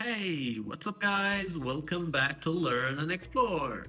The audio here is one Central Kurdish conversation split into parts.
Hey, what's up guys? Welcome back to Learn and Explore.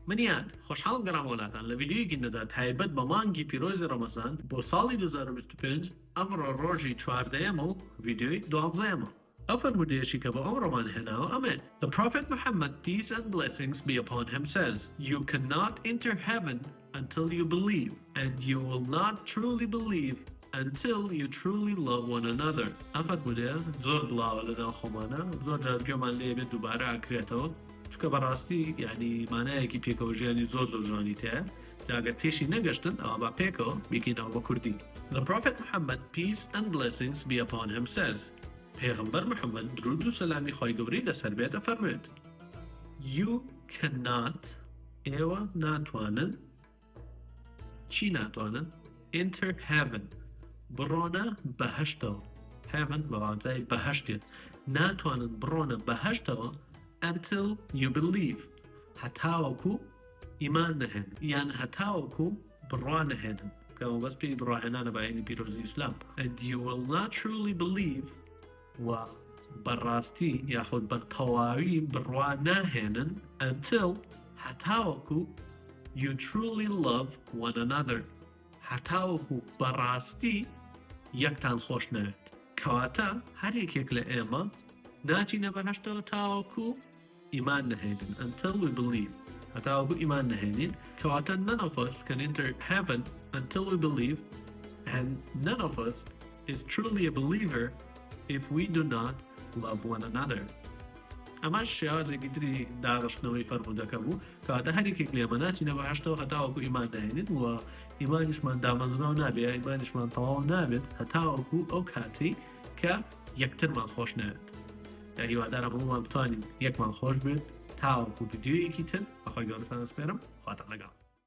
منیاد خوشحالم گرم ولاتان لویدیوی گینده تایبەت بە مانگی پیرۆزی ڕەمەزان بۆ ساڵی 2025 ئەمڕۆ ڕۆژی 14ەم و ڤیدیۆی 12ەمە. ئەو فەرمودەیەشی کە بە ئەمڕۆمان هێناوە ئەمێن. The Prophet Muhammad, peace and blessings be upon him, says, "You cannot enter heaven until you believe, and you will not truly believe until you truly love one another." ئەم فەرمودەیە زۆر بڵاوە لەناو خۆمانە، زۆر جار گوێمان لێ بێت دووبارە ئاکرێتەوە. چونکە بەڕاستی یعنی مانایەکی پێکەوە ژیانی زۆر جوانی تەیە. ئەگەر پێشی نەگەشتن ئەوە با پێکەوە بیکەینەوە بە کوردی. The Prophet Muhammad, peace and blessings be upon him, says, پێغەمبەر محەممەد درود و سەلامی خۆی گەورەی لەسەر بێت ئەفەرمێت. You cannot ئێوە ناتوانن چی ناتوانن؟ Enter heaven بڕۆنە بەهەشتەوە. Heaven بەواتای بەهەشتێت. ناتوانن بڕۆنە بەهەشتەوە until you believe هەتاوەکو ئیمان نەهێن یان هەتاوەکو بڕوا نەهێنن کەەوە بەس پێی بڕواهێنانە بەعینی پیرۆزی ئیسلام. And you will not truly believe و بەڕاستی یاخود بە تەواوی بڕوا ناهێنن until هەتاوەکو you truly love one another هەتاوەکو بەڕاستی یەکتان خۆش نەوێت. کەواتە هەر یەکێک لە ئێمە ناچینە بەهەشتەوە تاوەکو ئیمان نەهێنن until we believe هەتاوەکو ئیمان نەهێنین. کەواتە none of us can enter heaven until we believe, and none of us is truly a believer if we do not love one another. ئەمەش شێوازێکی تری داڕشتنەوەی فەرمودەکە بوو کەواتە هەر یەکێک لێمە ناچینە بەهەشتەوە هەتاوەکو ئیمان نەهێنین و ئیمانیشمان دامەزراو نابێت، ئیمانیشمان تەواو نابێت هەتاوەکو ئەو کاتی کە یەکترمان خۆش نەوێت. هیوادارم هەمومان بتوانین یەکمان خۆش بێت تاوەکو ڤیدیۆیەکی تر بەخۆی گەورەتان دەسپێرم. خواتان لەگەڵ.